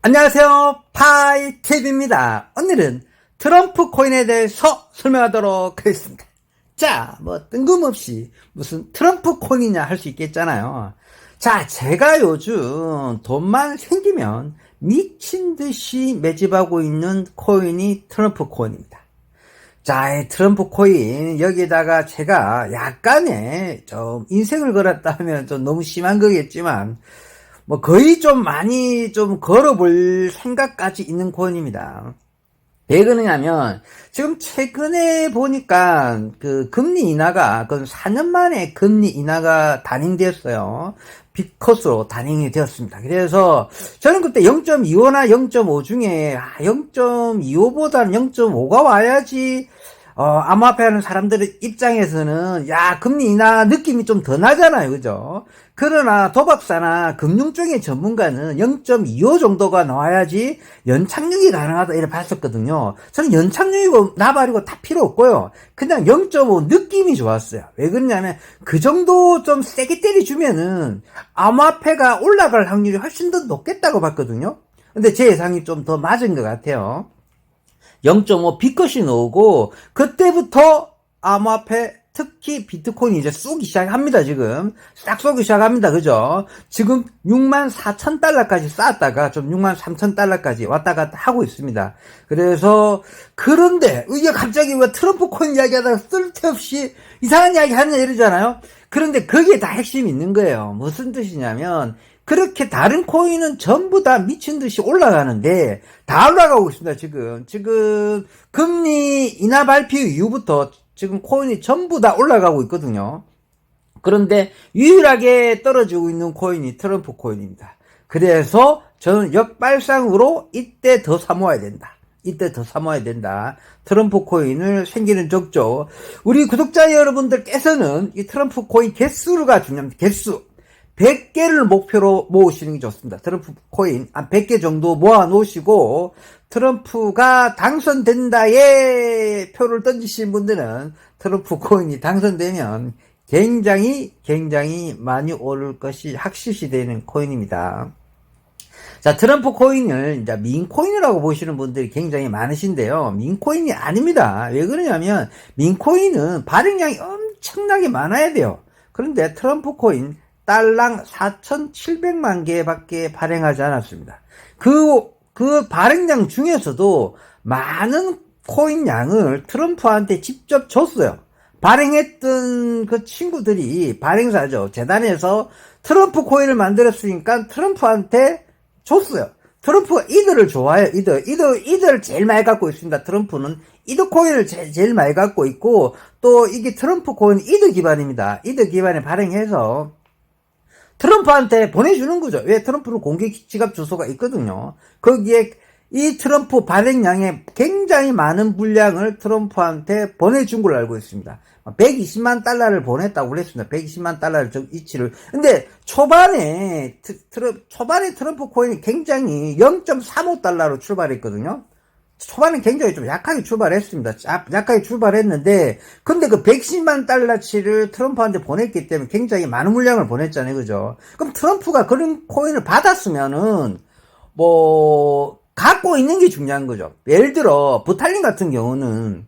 안녕하세요, 파이팁입니다. 오늘은 트럼프 코인에 대해서 설명하도록 하겠습니다. 자, 뜬금없이 무슨 트럼프 코인이냐 할 수 있겠잖아요. 자, 제가 요즘 돈만 생기면 미친 듯이 매집하고 있는 코인이 트럼프 코인입니다. 자, 이 트럼프 코인, 여기다가 제가 약간의 좀 인생을 걸었다 하면 좀 너무 심한 거겠지만, 거의 좀 많이 좀 걸어볼 생각까지 있는 코인입니다. 왜 그러냐면, 지금 최근에 보니까 그 금리 인하가, 그 4년 만에 금리 인하가 단행됐어요. 빅컷으로 단행이 되었습니다. 그래서 저는 그때 0.25나 0.5 중에 0.25보다는 0.5가 와야지 암호화폐 하는 사람들의 입장에서는 금리 인하 느낌이 좀 더 나잖아요. 그죠? 그러나 도박사나 금융 쪽의 전문가는 0.25 정도가 나와야지 연착륙이 가능하다 이렇게 봤었거든요. 저는 연착륙이고 나발이고 다 필요 없고요. 그냥 0.5 느낌이 좋았어요. 왜 그러냐면 그 정도 좀 세게 때려주면은 암호화폐가 올라갈 확률이 훨씬 더 높겠다고 봤거든요. 근데 제 예상이 좀 더 맞은 것 같아요. 0.5 빅컷이 나오고 그때부터 암호화폐 특히 비트코인이 이제 쏘기 시작합니다. 지금 싹 쏘기 시작합니다. 그죠? 지금 64,000달러까지 쌓았다가 좀 63,000달러까지 왔다 갔다 하고 있습니다. 그래서 그런데 이게 갑자기 왜 트럼프 코인 이야기하다가 쓸데없이 이상한 이야기 하느냐 이러잖아요. 그런데 거기에 다 핵심이 있는 거예요. 무슨 뜻이냐면 그렇게 다른 코인은 전부 다 미친 듯이 올라가는데 다 올라가고 있습니다. 지금 금리 인하 발표 이후부터 지금 코인이 전부 다 올라가고 있거든요. 그런데 유일하게 떨어지고 있는 코인이 트럼프 코인입니다. 그래서 저는 역발상으로 이때 더 사모아야 된다. 트럼프 코인을 생기는 적죠. 우리 구독자 여러분들께서는 이 트럼프 코인 개수가 중요합니다. 개수. 100개를 목표로 모으시는 게 좋습니다. 트럼프 코인 한 100개 정도 모아 놓으시고 트럼프가 당선된다에 표를 던지신 분들은 트럼프 코인이 당선되면 굉장히 많이 오를 것이 확실시 되는 코인입니다. 자, 트럼프 코인을 이제 민코인이라고 보시는 분들이 굉장히 많으신데요. 민코인이 아닙니다. 왜 그러냐면 민코인은 발행량이 엄청나게 많아야 돼요. 그런데 트럼프 코인 달랑 4,700만 개밖에 발행하지 않았습니다. 그 발행량 중에서도 많은 코인 양을 트럼프한테 직접 줬어요. 발행했던 그 친구들이 발행사죠. 재단에서 트럼프 코인을 만들었으니까 트럼프한테 줬어요. 트럼프가 이들을 좋아해요. 이들을 제일 많이 갖고 있습니다. 트럼프는 이드 코인을 제일 많이 갖고 있고 또 이게 트럼프 코인 이드 기반입니다. 이드 기반에 발행해서 트럼프한테 보내주는 거죠. 왜? 트럼프는 공개 지갑 주소가 있거든요. 거기에 이 트럼프 발행량의 굉장히 많은 물량을 트럼프한테 보내준 걸로 알고 있습니다. 120만 달러를 보냈다고 그랬습니다. 120만 달러를 이치를. 근데 초반에 트럼프 코인이 굉장히 0.35달러로 출발했거든요. 초반에 굉장히 좀 약하게 출발했습니다. 약하게 출발했는데, 근데 그 110만 달러치를 트럼프한테 보냈기 때문에 굉장히 많은 물량을 보냈잖아요. 그죠? 그럼 트럼프가 그런 코인을 받았으면은, 갖고 있는 게 중요한 거죠. 예를 들어, 부탈린 같은 경우는,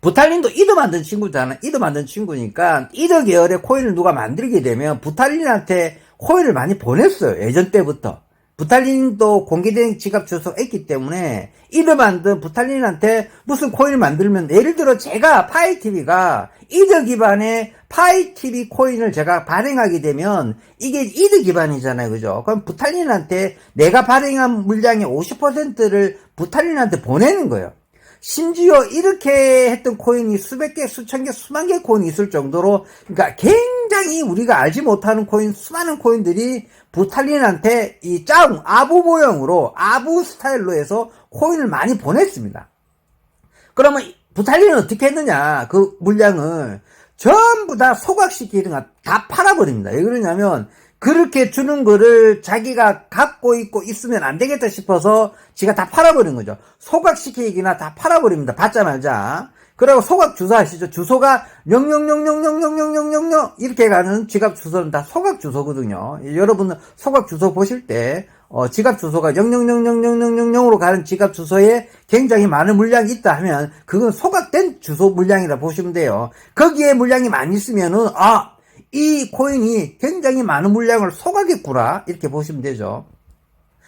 부탈린도 이드 만든 친구잖아. 이드 만든 친구니까, 이드 계열의 코인을 누가 만들게 되면, 부탈린한테 코인을 많이 보냈어요. 예전 때부터. 부탈린도 공개된 지갑 주소가 있기 때문에 이드 만든 부탈린한테 무슨 코인을 만들면 예를 들어 제가 파이TV가 이드 기반의 파이TV 코인을 제가 발행하게 되면 이게 이드 기반이잖아요. 그죠? 그럼 부탈린한테 내가 발행한 물량의 50%를 부탈린한테 보내는 거예요. 심지어 이렇게 했던 코인이 수백 개, 수천 개, 수만 개 코인이 있을 정도로, 그러니까 굉장히 우리가 알지 못하는 코인, 수많은 코인들이 부탈린한테 이 아부 모형으로, 아부 스타일로 해서 코인을 많이 보냈습니다. 그러면 부탈린은 어떻게 했느냐? 그 물량을 전부 다 소각시키는 다 팔아버립니다. 왜 그러냐면, 그렇게 주는 거를 자기가 갖고 있으면 안 되겠다 싶어서 지가 다 팔아버린 거죠. 소각시키기나 다 팔아버립니다. 받자마자. 그리고 소각 주소 아시죠? 주소가 000000000 이렇게 가는 지갑 주소는 다 소각 주소거든요. 여러분은 소각 주소 보실 때 지갑 주소가 0000000으로 가는 지갑 주소에 굉장히 많은 물량이 있다 하면 그건 소각된 주소 물량이라 보시면 돼요. 거기에 물량이 많이 있으면은 이 코인이 굉장히 많은 물량을 소각했구나 이렇게 보시면 되죠.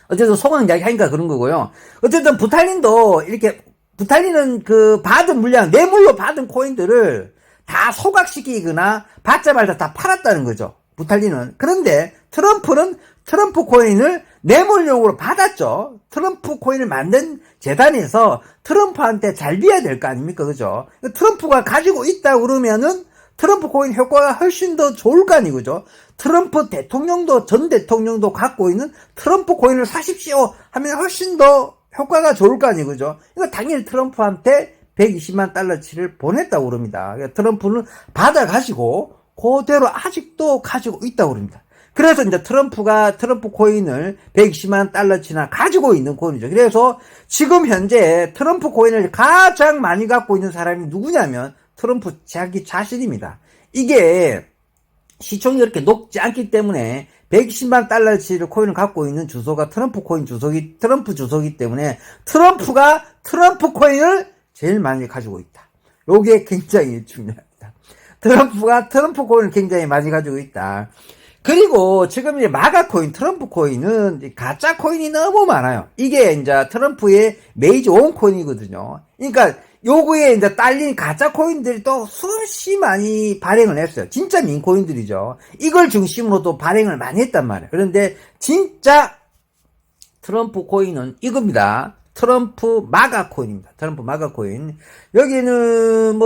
어쨌든 소각 이야기 하니까 그런 거고요. 어쨌든 부탈린도 이렇게 부탈리는 그 받은 물량, 뇌물로 받은 코인들을 다 소각시키거나 받자마자 다 팔았다는 거죠. 부탈리는. 그런데 트럼프는 트럼프 코인을 뇌물용으로 받았죠. 트럼프 코인을 만든 재단에서 트럼프한테 잘 비야 될 거 아닙니까? 그죠? 트럼프가 가지고 있다 그러면은 트럼프 코인 효과가 훨씬 더 좋을 거 아니고죠. 트럼프 대통령도 전 대통령도 갖고 있는 트럼프 코인을 사십시오 하면 훨씬 더 효과가 좋을 거 아니고죠. 이거 당연히 트럼프한테 120만 달러치를 보냈다고 그럽니다. 트럼프는 받아가지고 그대로 아직도 가지고 있다고 그럽니다. 그래서 이제 트럼프가 트럼프 코인을 120만 달러치나 가지고 있는 코인이죠. 그래서 지금 현재 트럼프 코인을 가장 많이 갖고 있는 사람이 누구냐면 트럼프 자기 자신입니다. 이게 시총이 그렇게 높지 않기 때문에 120만 달러치를 코인을 갖고 있는 주소가 트럼프 코인 주소기, 트럼프 주소기 때문에 트럼프가 트럼프 코인을 제일 많이 가지고 있다. 요게 굉장히 중요합니다. 트럼프가 트럼프 코인을 굉장히 많이 가지고 있다. 그리고 지금 이제 마가 코인, 트럼프 코인은 가짜 코인이 너무 많아요. 이게 이제 트럼프의 메이저 원 코인이거든요. 그러니까 요거에 이제 딸린 가짜 코인들이 또 수없이 많이 발행을 했어요. 진짜 민코인들이죠. 이걸 중심으로 또 발행을 많이 했단 말이에요. 그런데 진짜 트럼프 코인은 이겁니다. 트럼프 마가 코인입니다. 트럼프 마가 코인. 여기는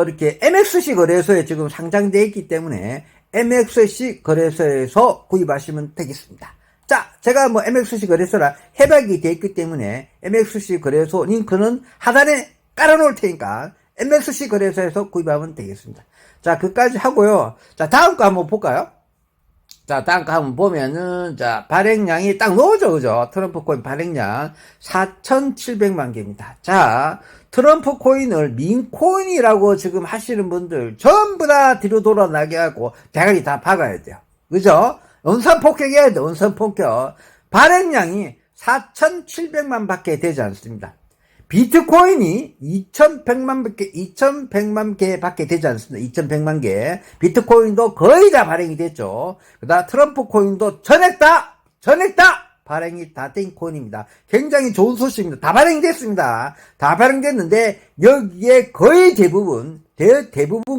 이렇게 MXC 거래소에 지금 상장되어 있기 때문에 MXC 거래소에서 구입하시면 되겠습니다. 자, 제가 MXC 거래소라 해박이 되어 있기 때문에 MXC 거래소 링크는 하단에 깔아놓을 테니까 MXC 거래소에서 구입하면 되겠습니다. 자, 그까지 하고요. 자, 다음 거 한번 볼까요? 자, 다음 거 한번 보면은, 자, 발행량이 딱 나오죠, 그죠? 트럼프 코인 발행량 4,700만 개입니다. 자, 트럼프 코인을 민코인이라고 지금 하시는 분들 전부 다 뒤로 돌아나게 하고 대가리 다 박아야 돼요. 그죠? 원산 폭격해야 돼, 원산 폭격. 발행량이 4,700만 밖에 되지 않습니다. 비트코인이 2,100만 개 밖에 되지 않습니다. 2,100만 개. 비트코인도 거의 다 발행이 됐죠. 그다음 트럼프 코인도 전액 다 발행이 다 된 코인입니다. 굉장히 좋은 소식입니다. 다 발행이 됐습니다. 다 발행됐는데 여기에 거의 대부분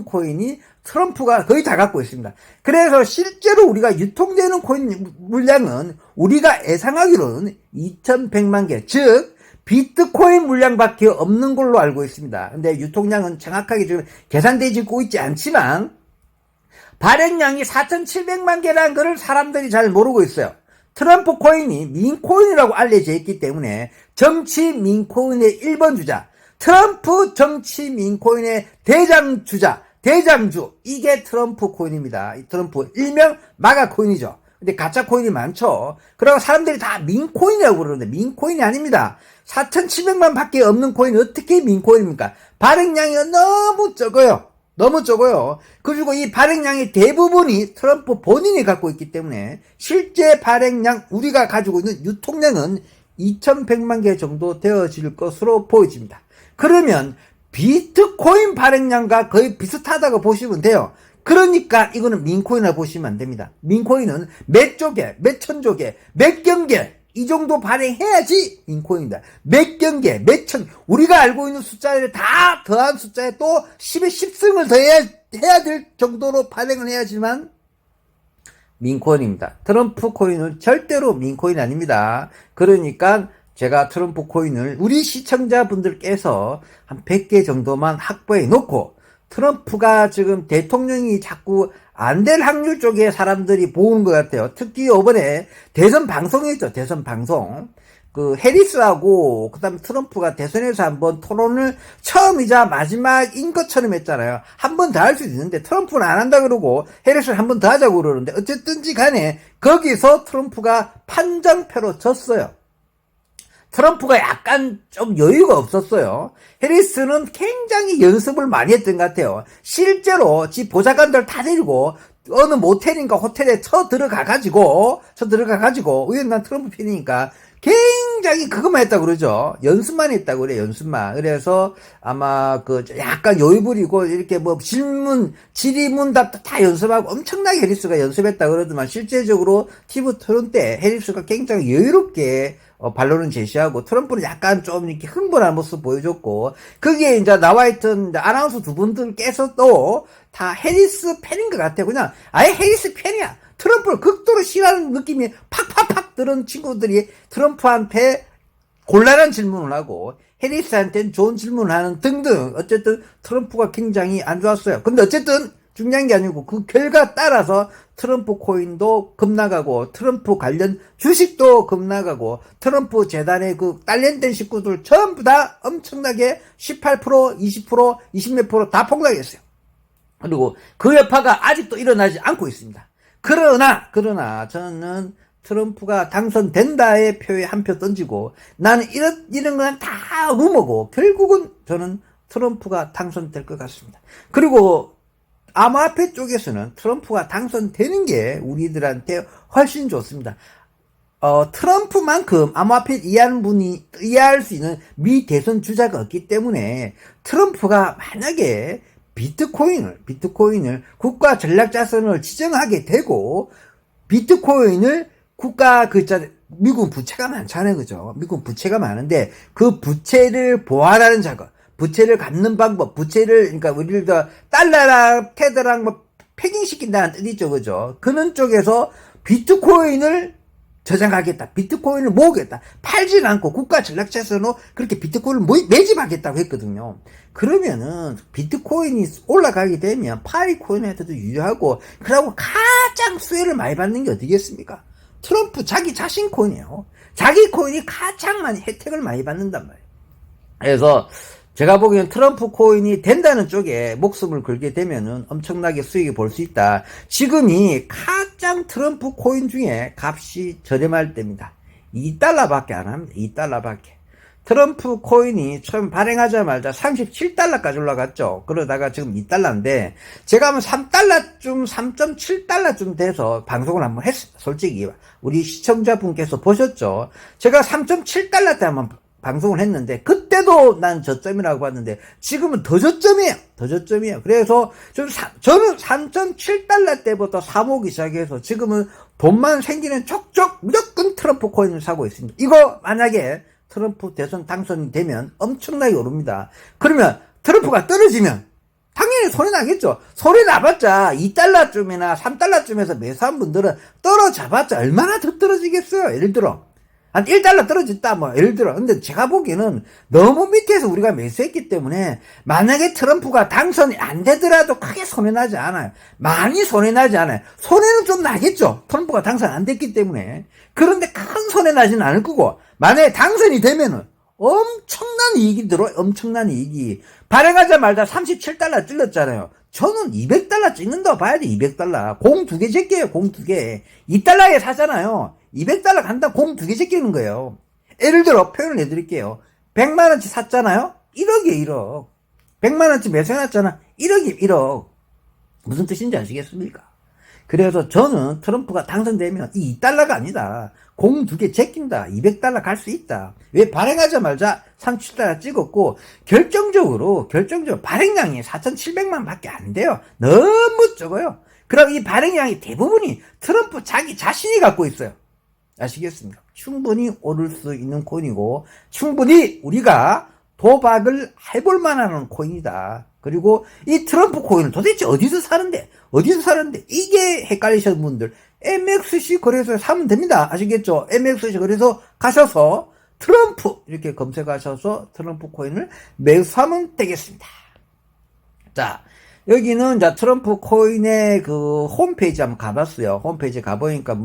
코인이 트럼프가 거의 다 갖고 있습니다. 그래서 실제로 우리가 유통되는 코인 물량은 우리가 예상하기로는 2,100만 개, 즉 비트코인 물량밖에 없는 걸로 알고 있습니다. 근데 유통량은 정확하게 지금 계산되지고 있지 않지만 발행량이 4,700만 개라는 것을 사람들이 잘 모르고 있어요. 트럼프 코인이 민코인이라고 알려져 있기 때문에 정치 민코인의 1번 주자, 트럼프 정치 민코인의 대장주, 이게 트럼프 코인입니다. 트럼프 일명 마가 코인이죠. 근데 가짜 코인이 많죠. 그리고 사람들이 다 민코인이라고 그러는데 민코인이 아닙니다. 4,700만 밖에 없는 코인이 어떻게 민코인입니까? 발행량이 너무 적어요. 그리고 이 발행량의 대부분이 트럼프 본인이 갖고 있기 때문에 실제 발행량, 우리가 가지고 있는 유통량은 2,100만 개 정도 되어질 것으로 보여집니다. 그러면 비트코인 발행량과 거의 비슷하다고 보시면 돼요. 그러니까 이거는 민코인이라고 보시면 안 됩니다. 민코인은 몇 조개, 몇 천조 개, 몇 경개 이 정도 발행해야지 민코인이다. 몇 경개, 몇 천, 우리가 알고 있는 숫자를 다 더한 숫자에 또 10의 10승을 더해야 될 정도로 발행을 해야지만 민코인입니다. 트럼프 코인은 절대로 민코인 아닙니다. 그러니까 제가 트럼프 코인을 우리 시청자분들께서 한 100개 정도만 확보해 놓고 트럼프가 지금 대통령이 자꾸 안 될 확률 쪽에 사람들이 보는 것 같아요. 특히 이번에 대선 방송이었죠. 대선 방송. 해리스하고 그다음에 트럼프가 대선에서 한번 토론을 처음이자 마지막인 것처럼 했잖아요. 한 번 더 할 수도 있는데 트럼프는 안 한다 그러고 해리스는 한 번 더 하자고 그러는데 어쨌든지 간에 거기서 트럼프가 판정표로 졌어요. 트럼프가 약간 좀 여유가 없었어요. 해리스는 굉장히 연습을 많이 했던 것 같아요. 실제로 지 보좌관들 다 데리고 어느 모텔인가 호텔에 들어가가지고, 난 트럼프 팬이니까 굉장히 그것만 했다고 그러죠. 연습만 했다고 그래, 연습만. 그래서 아마 약간 여유 부리고 이렇게 질의문답도 다 연습하고 엄청나게 해리스가 연습했다고 그러더만 실제적으로 TV 토론 때 해리스가 굉장히 여유롭게 반론을 제시하고 트럼프는 약간 좀 이렇게 흥분한 모습 보여줬고 거기에 이제 나와있던 아나운서 두 분들께서도 다 해리스 팬인 것 같아. 그냥 아예 해리스 팬이야. 트럼프를 극도로 싫어하는 느낌이 팍팍팍 들은 친구들이 트럼프한테 곤란한 질문을 하고 해리스한테는 좋은 질문을 하는 등등 어쨌든 트럼프가 굉장히 안 좋았어요. 근데 어쨌든 중요한 게 아니고 그 결과 따라서 트럼프 코인도 급락하고 트럼프 관련 주식도 급락하고 트럼프 재단의 딸년된 식구들 전부 다 엄청나게 18%, 20%, 20몇 프로 다 폭락했어요. 그리고 그 여파가 아직도 일어나지 않고 있습니다. 그러나 저는 트럼프가 당선된다의 표에 한 표 던지고 나는 이런 건 다 루머고 결국은 저는 트럼프가 당선될 것 같습니다. 그리고 암호화폐 쪽에서는 트럼프가 당선되는 게 우리들한테 훨씬 좋습니다. 트럼프만큼 암호화폐 이해할 수 있는 미 대선 주자가 없기 때문에 트럼프가 만약에 비트코인을 국가 전략 자산을 지정하게 되고 비트코인을 미국 부채가 많잖아요. 그죠? 미국 부채가 많은데 그 부채를 보완하는 작업, 부채를 갚는 방법, 그러니까 우리를 달러랑 테더랑 패깅시킨다는 뜻이죠. 그죠? 그런 쪽에서 비트코인을 저장하겠다. 비트코인을 모으겠다. 팔진 않고 국가 전략자산으로 그렇게 비트코인을 매집하겠다고 했거든요. 그러면은 비트코인이 올라가게 되면 파이코인한테도 유리하고 그러고 가장 수혜를 많이 받는 게 어디겠습니까? 트럼프 자기 자신 코인이에요. 자기 코인이 가장 많이 혜택을 많이 받는단 말이에요. 그래서 제가 보기엔 트럼프 코인이 된다는 쪽에 목숨을 걸게 되면은 엄청나게 수익을 볼 수 있다. 지금이 가장 트럼프 코인 중에 값이 저렴할 때입니다. 2달러밖에 안 합니다. 2달러밖에. 트럼프 코인이 처음 발행하자마자 37달러까지 올라갔죠. 그러다가 지금 2달러인데 제가 한번 3달러쯤 3.7달러쯤 돼서 방송을 한번 했습니다. 솔직히 우리 시청자분께서 보셨죠. 제가 3.7달러 때 한번 방송을 했는데 그때도 난 저점이라고 봤는데 지금은 더 저점이에요. 그래서 저는 3.7달러 때부터 사모기 시작해서 지금은 돈만 생기는 족족 무조건 트럼프 코인을 사고 있습니다. 이거 만약에 트럼프 대선 당선이 되면 엄청나게 오릅니다. 그러면 트럼프가 떨어지면 당연히 손해 나겠죠. 손해 나봤자 2달러쯤이나 3달러쯤에서 매수한 분들은 떨어져봤자 얼마나 더 떨어지겠어요. 예를 들어 한 1달러 떨어졌다 예를 들어. 근데 제가 보기에는 너무 밑에서 우리가 매수했기 때문에 만약에 트럼프가 당선이 안 되더라도 크게 손해나지 않아요. 많이 손해나지 않아요. 손해는 좀 나겠죠. 트럼프가 당선 안 됐기 때문에. 그런데 큰 손해 나지는 않을 거고 만약에 당선이 되면은 엄청난 이익이 들어요. 엄청난 이익이. 발행하자마자 37달러 찔렀잖아요. 저는 200달러 찍는다고 봐야 돼. 200달러. 공 2개 제껴요. 공 2개. 2달러에 사잖아요. 200달러 간다 공 2개 제끼는 거예요. 예를 들어 표현을 해드릴게요. 100만원치 샀잖아요. 1억이에요. 1억. 100만원치 매수해놨잖아. 1억이 1억. 무슨 뜻인지 아시겠습니까? 그래서 저는 트럼프가 당선되면 이 2달러가 아니다. 공 2개 제낀다. 200달러 갈 수 있다. 왜 발행하자마자 37달러 찍었고 결정적으로 발행량이 4,700만 밖에 안 돼요. 너무 적어요. 그럼 이 발행량이 대부분이 트럼프 자기 자신이 갖고 있어요. 아시겠습니까? 충분히 오를 수 있는 코인이고 충분히 우리가 도박을 해볼 만한 코인이다. 그리고 이 트럼프 코인을 도대체 어디서 사는데 이게 헷갈리시는 분들 MXC 거래소에 사면 됩니다. 아시겠죠? MXC 거래소 가셔서 트럼프 이렇게 검색하셔서 트럼프 코인을 매수하면 되겠습니다. 자, 여기는 트럼프 코인의 홈페이지 한번 가봤어요. 홈페이지 가보니까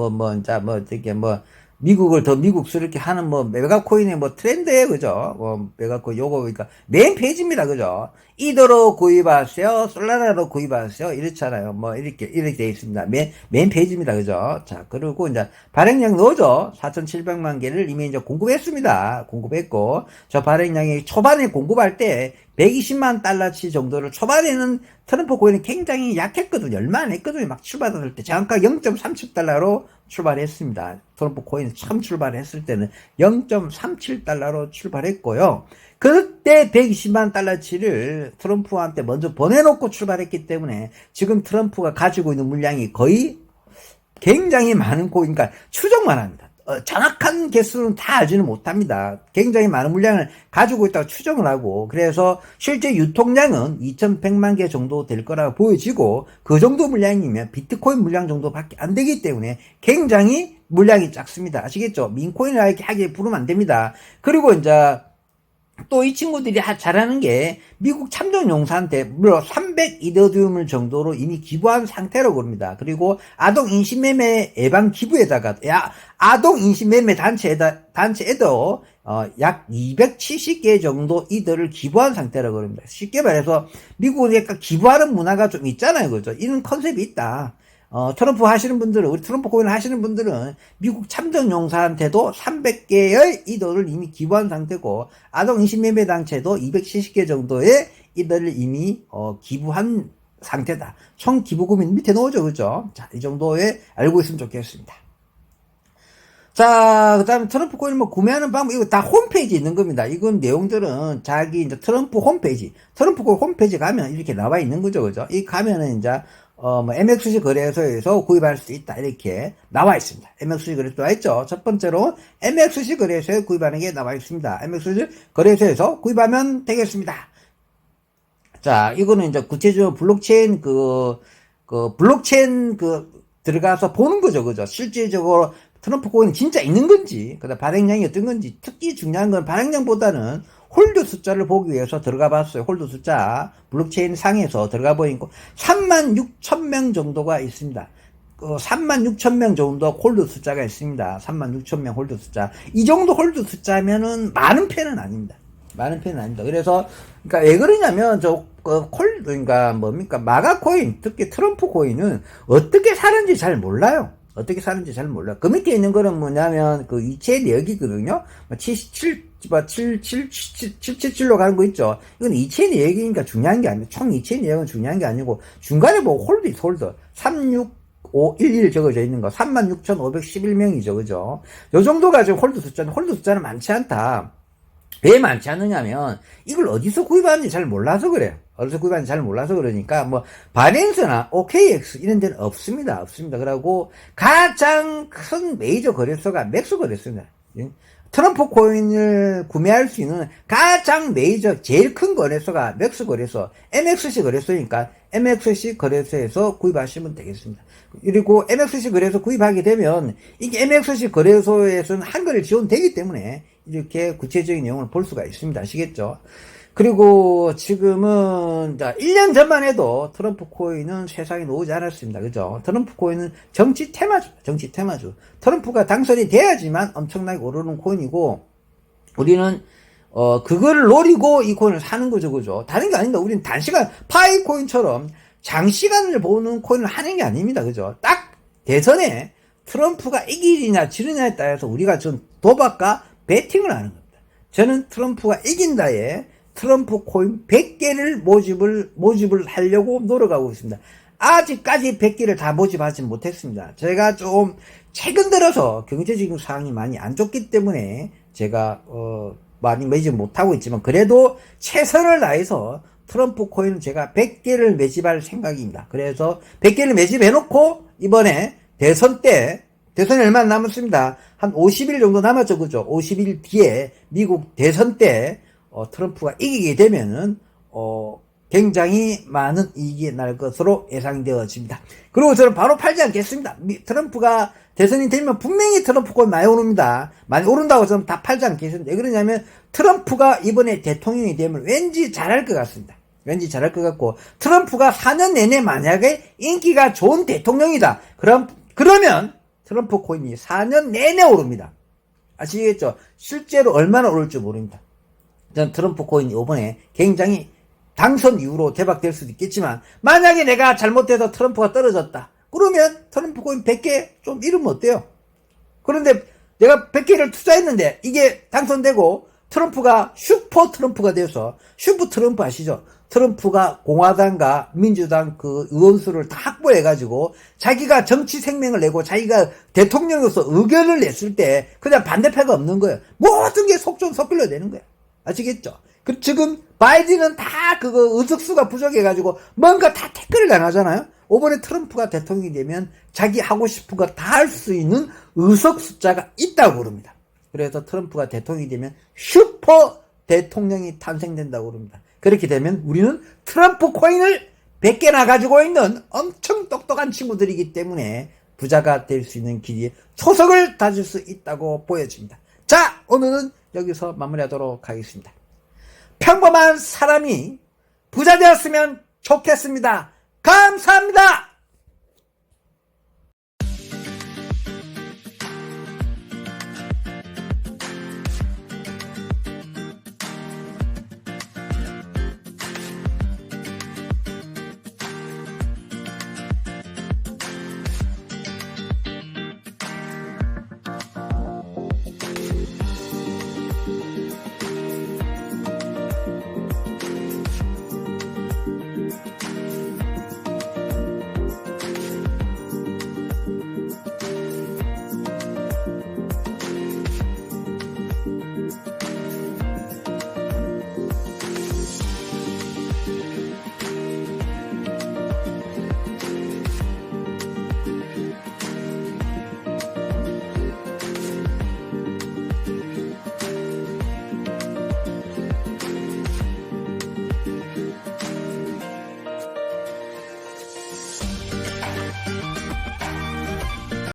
미국을 더 미국스럽게 하는 메가코인의 트렌드예요. 그죠? 메가코인 요거 그러니까 메인 페이지입니다. 그죠? 이더로 구입하세요, 솔라나로 구입하세요, 이렇잖아요. 뭐, 이렇게 돼 있습니다. 메인 페이지입니다. 그죠? 자, 그리고 이제 발행량 넣어줘. 4,700만 개를 이미 이제 공급했습니다. 공급했고, 저 발행량이 초반에 공급할 때 120만 달러치 정도를 초반에는 트럼프 코인이 굉장히 약했거든요. 얼마 안 했거든요. 막 출발했을 때. 정확하게 0.37달러로 출발했습니다. 트럼프 코인이 처음 출발했을 때는 0.37달러로 출발했고요. 그때 120만 달러치를 트럼프한테 먼저 보내놓고 출발했기 때문에 지금 트럼프가 가지고 있는 물량이 거의 굉장히 많은 코인, 그러니까 추정만 합니다. 정확한 개수는 다 알지는 못합니다. 굉장히 많은 물량을 가지고 있다고 추정을 하고, 그래서 실제 유통량은 2100만 개 정도 될 거라고 보여지고, 그 정도 물량이면 비트코인 물량 정도밖에 안 되기 때문에 굉장히 물량이 작습니다. 아시겠죠? 민코인을 하게 부르면 안 됩니다. 그리고 이제 또 이 친구들이 잘하는 게 미국 참전 용사한테 무려 300이더리움을 정도로 이미 기부한 상태라고 그럽니다. 그리고 아동 인신매매 예방 기부에다가 아동 인신매매 단체에도 약 270개 정도 이더를 기부한 상태라고 그럽니다. 쉽게 말해서 미국은 약간 기부하는 문화가 좀 있잖아요. 그죠? 이런 컨셉이 있다. 트럼프 하시는 분들은, 우리 트럼프 코인 하시는 분들은 미국 참전용사한테도 300개의 이더를 이미 기부한 상태고, 아동 인신매매 단체도 270개 정도의 이더를 이미, 기부한 상태다. 총 기부금이 밑에 넣어줘. 그죠? 자, 이 정도에 알고 있으면 좋겠습니다. 자, 그 다음에 트럼프 코인 뭐 구매하는 방법, 이거 다 홈페이지에 있는 겁니다. 이건 내용들은 자기 이제 트럼프 홈페이지, 트럼프 코인 홈페이지 가면 이렇게 나와 있는 거죠. 그죠? 이 가면은 이제, 뭐, MXC 거래소에서 구입할 수 있다. 이렇게 나와 있습니다. MXC 거래소 나와 있죠. 첫 번째로 MXC 거래소에 구입하는 게 나와 있습니다. MXC 거래소에서 구입하면 되겠습니다. 자, 이거는 이제 구체적으로 블록체인 블록체인 들어가서 보는 거죠. 그죠? 실질적으로 트럼프 코인이 진짜 있는 건지, 그다음 발행량이 어떤 건지, 특히 중요한 건 발행량보다는 홀드 숫자를 보기 위해서 들어가 봤어요. 홀드 숫자, 블록체인 상에서 들어가 보니까 36,000명 정도가 있습니다. 36,000명 정도 홀드 숫자가 있습니다. 36,000명 홀드 숫자. 이 정도 홀드 숫자면은 많은 편은 아닙니다. 많은 편은 아닙니다. 그래서, 그러니까 왜 그러냐면, 그러니까 뭡니까? 마가 코인, 특히 트럼프 코인은 어떻게 사는지 잘 몰라요. 어떻게 사는지 잘 몰라. 그 밑에 있는 거는 뭐냐면, 이체 내역이거든요? 777로 가는 거 있죠? 이건 이체 내역이니까 중요한 게 아니고, 총 이체 내역은 중요한 게 아니고, 중간에 뭐 홀드 있어, 홀드. 36511 적어져 있는 거. 36,511명이죠, 그죠? 요 정도가 지금 홀드 숫자는 많지 않다. 왜 많지 않느냐면, 이걸 어디서 구입하는지 잘 몰라서 그래요. 어디서 구입하는지 잘 몰라서 그러니까, 뭐, 바이낸스나 OKX 이런 데는 없습니다. 없습니다. 그러고, 가장 큰 메이저 거래소가 맥스 거래소입니다. 트럼프 코인을 구매할 수 있는 가장 메이저, 제일 큰 거래소가 맥스 거래소, MXC 거래소니까, MXC 거래소에서 구입하시면 되겠습니다. 그리고 MXC 거래소 구입하게 되면, 이게 MXC 거래소에서는 한글을 지원되기 때문에, 이렇게 구체적인 내용을 볼 수가 있습니다. 아시겠죠? 그리고 지금은 1년 전만 해도 트럼프 코인은 세상에 놓지 않았습니다. 그죠? 트럼프 코인은 정치 테마주. 트럼프가 당선이 돼야지만 엄청나게 오르는 코인이고, 우리는 그거를 노리고 이 코인을 사는 거죠. 그죠? 다른 게 아닙니다. 우리는 단시간 파이 코인처럼 장시간을 보는 코인을 하는 게 아닙니다. 그죠? 딱 대선에 트럼프가 이기느냐 지느냐에 따라서 우리가 전 도박과 배팅을 하는 겁니다. 저는 트럼프가 이긴다에 트럼프 코인 100개를 모집을 하려고 노력하고 있습니다. 아직까지 100개를 다 모집하지 못했습니다. 제가 좀 최근 들어서 경제적인 상황이 많이 안 좋기 때문에 제가 많이 매집 못하고 있지만, 그래도 최선을 다해서 트럼프 코인은 제가 100개를 매집할 생각입니다. 그래서 100개를 매집해놓고 이번에 대선이 얼마 안 남았습니다. 한 50일 정도 남았죠. 그죠? 50일 뒤에 미국 대선 때 트럼프가 이기게 되면은 굉장히 많은 이익이 날 것으로 예상되어집니다. 그리고 저는 바로 팔지 않겠습니다. 트럼프가 대선이 되면 분명히 트럼프 코인 많이 오릅니다. 많이 오른다고 저는 다 팔지 않겠습니다. 왜 그러냐면 트럼프가 이번에 대통령이 되면 왠지 잘할 것 같습니다. 왠지 잘할 것 같고, 트럼프가 4년 내내 만약에 인기가 좋은 대통령이다. 그러면 트럼프 코인이 4년 내내 오릅니다. 아시겠죠? 실제로 얼마나 오를지 모릅니다. 저는 트럼프 코인이 이번에 굉장히 당선 이후로 대박될 수도 있겠지만, 만약에 내가 잘못해서 트럼프가 떨어졌다. 그러면 트럼프 코인 100개 좀 잃으면 어때요? 그런데 내가 100개를 투자했는데 이게 당선되고 트럼프가 슈퍼 트럼프가 돼서, 슈퍼 트럼프 아시죠? 트럼프가 공화당과 민주당 그 의원수를 다 확보해가지고 자기가 정치 생명을 내고 자기가 대통령으로서 의견을 냈을 때 그냥 반대표가 없는 거예요. 모든 게 속전속결로 되는 거예요. 아시겠죠? 지금 바이든은 다 그거 의석수가 부족해가지고 뭔가 다 태클을 당하잖아요. 이번에 트럼프가 대통령이 되면 자기 하고 싶은 거 다 할 수 있는 의석 숫자가 있다고 그럽니다. 그래서 트럼프가 대통령이 되면 슈퍼 대통령이 탄생된다고 그럽니다. 그렇게 되면 우리는 트럼프 코인을 100개나 가지고 있는 엄청 똑똑한 친구들이기 때문에 부자가 될 수 있는 길이 초석을 다질 수 있다고 보여집니다. 자, 오늘은 여기서 마무리하도록 하겠습니다. 평범한 사람이 부자 되었으면 좋겠습니다. 감사합니다.